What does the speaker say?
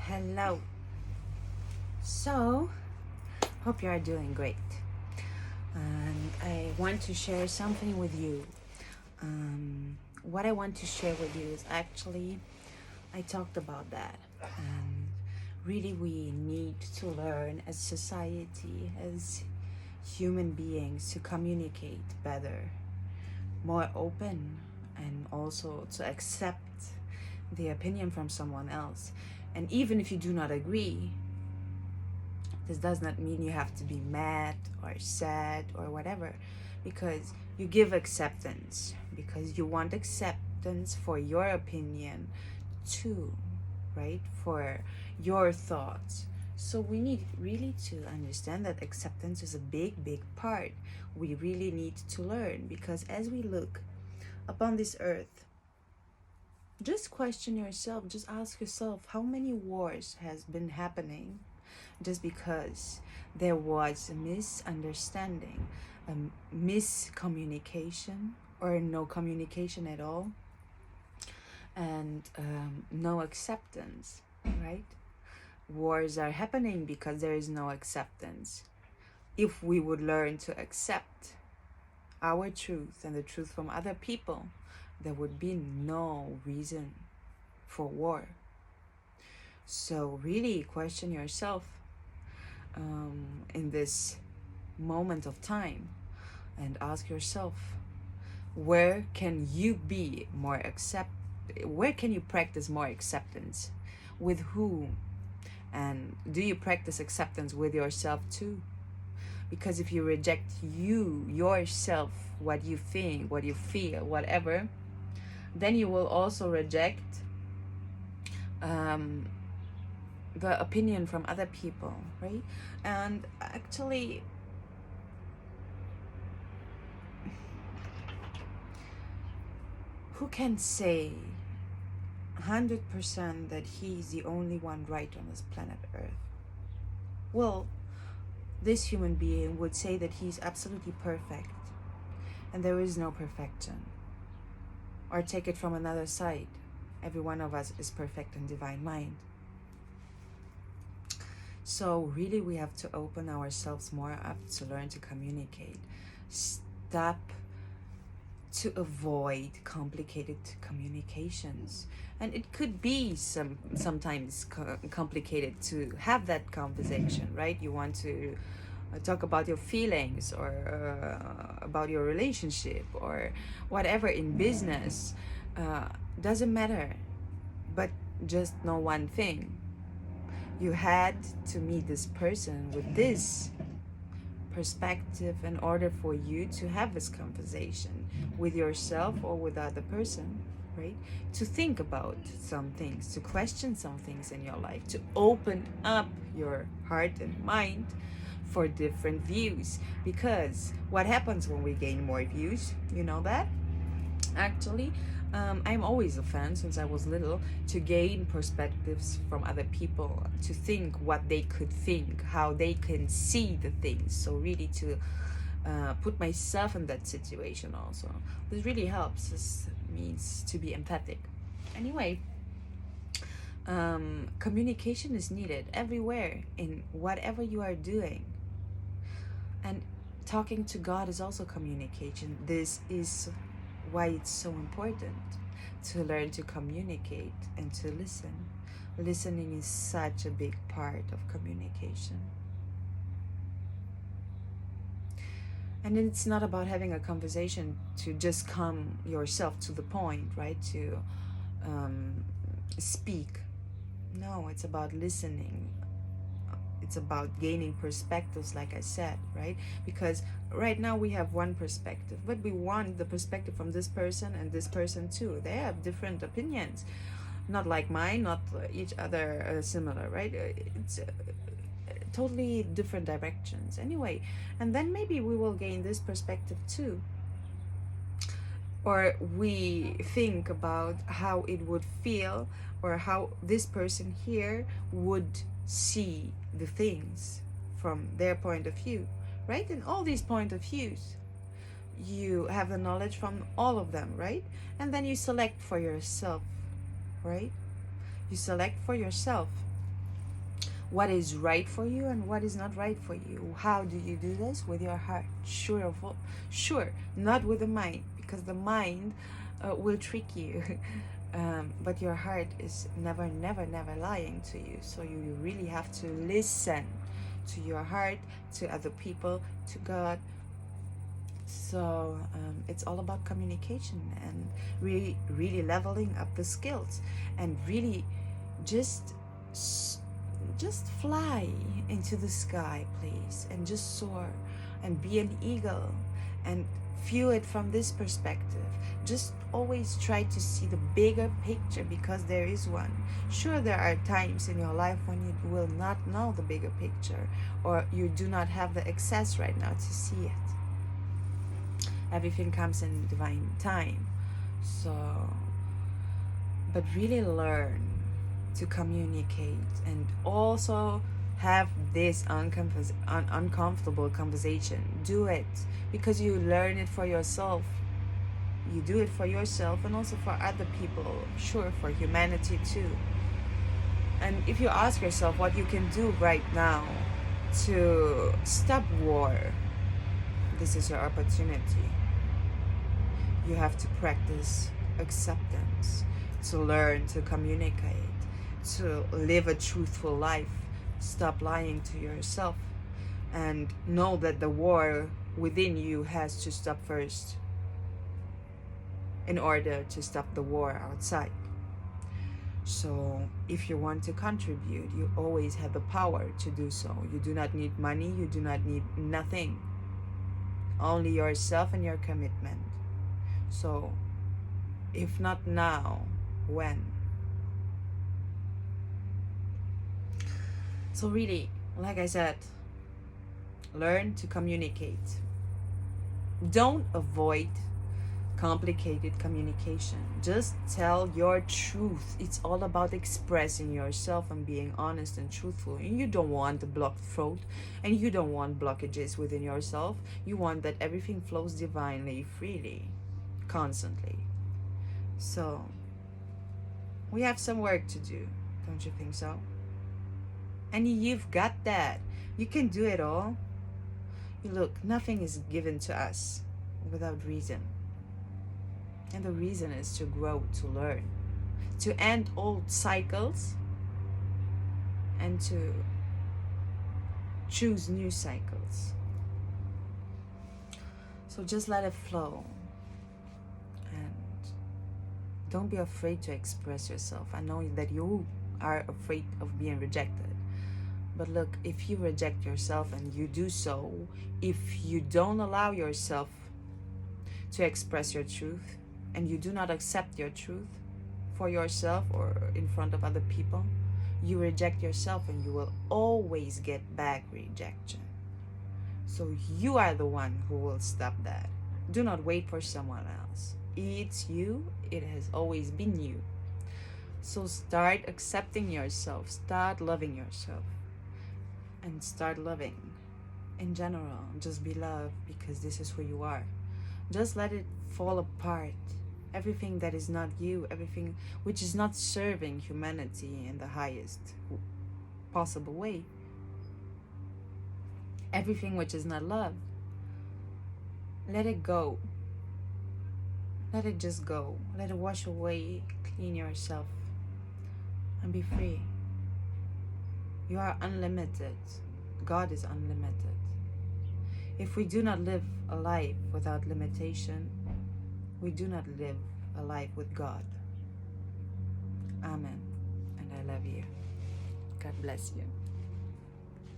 Hello. So, hope you are doing great. And I want to share something with you. What I want to share with you is actually, I talked about that. And really, we need to learn as society, as human beings, to communicate better, more open, and also to accept the opinion from someone else. And even if you do not agree, this does not mean you have to be mad or sad or whatever, because you give acceptance because you want acceptance for your opinion too, right? For your thoughts. So we need really to understand that acceptance is a big part. We really need to learn, because as we look upon this earth, just question yourself, just ask yourself, how many wars has been happening just because there was a misunderstanding, a miscommunication, or no communication at all, and no acceptance, right? Wars are happening because there is no acceptance. If we would learn to accept our truth and the truth from other people, there would be no reason for war. So really question yourself in this moment of time and ask yourself, where can you be more where can you practice more acceptance? With whom? And do you practice acceptance with yourself too? Because if you reject yourself, what you think, what you feel, whatever, then you will also reject the opinion from other people, right? And actually, who can say 100% that he's the only one right on this planet Earth? Well, this human being would say that he's absolutely perfect, and there is no perfection. Or take it from another side, every one of us is perfect in divine mind. So really we have to open ourselves more up to learn to communicate. Stop to avoid complicated communications. And it could be sometimes complicated to have that conversation, right? You want to talk about your feelings, or about your relationship, or whatever in business. Doesn't matter. But just know one thing. You had to meet this person with this perspective in order for you to have this conversation with yourself or with the other person, right? To think about some things, to question some things in your life, to open up your heart and mind for different views. Because what happens when we gain more views, you know that? Actually, I'm always a fan, since I was little, to gain perspectives from other people, to think what they could think, how they can see the things. So really to put myself in that situation also. This really helps. This means to be empathic. Anyway, communication is needed everywhere in whatever you are doing. And talking to God is also communication. This is why it's so important to learn to communicate and to listen. Listening is such a big part of communication. And it's not about having a conversation to just come yourself to the point, right? To speak. No, it's about listening. It's about gaining perspectives, like I said, right? Because right now we have one perspective, but we want the perspective from this person and this person too. They have different opinions, not like mine, not each other similar, right? It's totally different directions anyway. And then maybe we will gain this perspective too, or we think about how it would feel, or how this person here would see the things from their point of view, right? And all these point of views, you have the knowledge from all of them, right? And then you select for yourself, right? You select for yourself. what is right for you and what is not right for you. How do you do this? With your heart. Sure, not with the mind, because the mind will trick you. But your heart is never, never, never lying to you. So you really have to listen to your heart, to other people, to God. So it's all about communication and really leveling up the skills, and really just fly into the sky, please, and just soar and be an eagle and view it from this perspective. Just always try to see the bigger picture, because there is one. Sure, there are times in your life when you will not know the bigger picture, or you do not have the access right now to see it. Everything comes in divine time. So, but really learn to communicate, and also have this uncomfortable conversation. Do it because you learn it for yourself. You do it for yourself and also for other people. Sure, for humanity too. And if you ask yourself what you can do right now to stop war, this is your opportunity. You have to practice acceptance, to learn to communicate, to live a truthful life. Stop lying to yourself, and know that the war within you has to stop first in order to stop the war outside. So if you want to contribute, you always have the power to do so. You do not need money, you do not need nothing, only yourself and your commitment. So if not now, when? So really, like I said, learn to communicate. Don't avoid complicated communication. Just tell your truth. It's all about expressing yourself and being honest and truthful. And you don't want a blocked throat, and you don't want blockages within yourself. You want that everything flows divinely, freely, constantly. So we have some work to do, don't you think so? And you've got that. You can do it all. Look, nothing is given to us without reason. And the reason is to grow, to learn, to end old cycles, and to choose new cycles. So just let it flow. And don't be afraid to express yourself. I know that you are afraid of being rejected. But look, if you reject yourself, and you do so, if you don't allow yourself to express your truth, and you do not accept your truth for yourself or in front of other people, you reject yourself, and you will always get back rejection. So you are the one who will stop that. Do not wait for someone else. It's you. It has always been you. So start accepting yourself. Start loving yourself. And start loving in general. Just be loved, because this is who you are. Just let it fall apart. Everything that is not you, everything which is not serving humanity in the highest possible way, everything which is not love, let it go. Let it just go. Let it wash away. Clean yourself and be free. You are unlimited. God is unlimited. If we do not live a life without limitation, we do not live a life with God. Amen. And I love you. God bless you.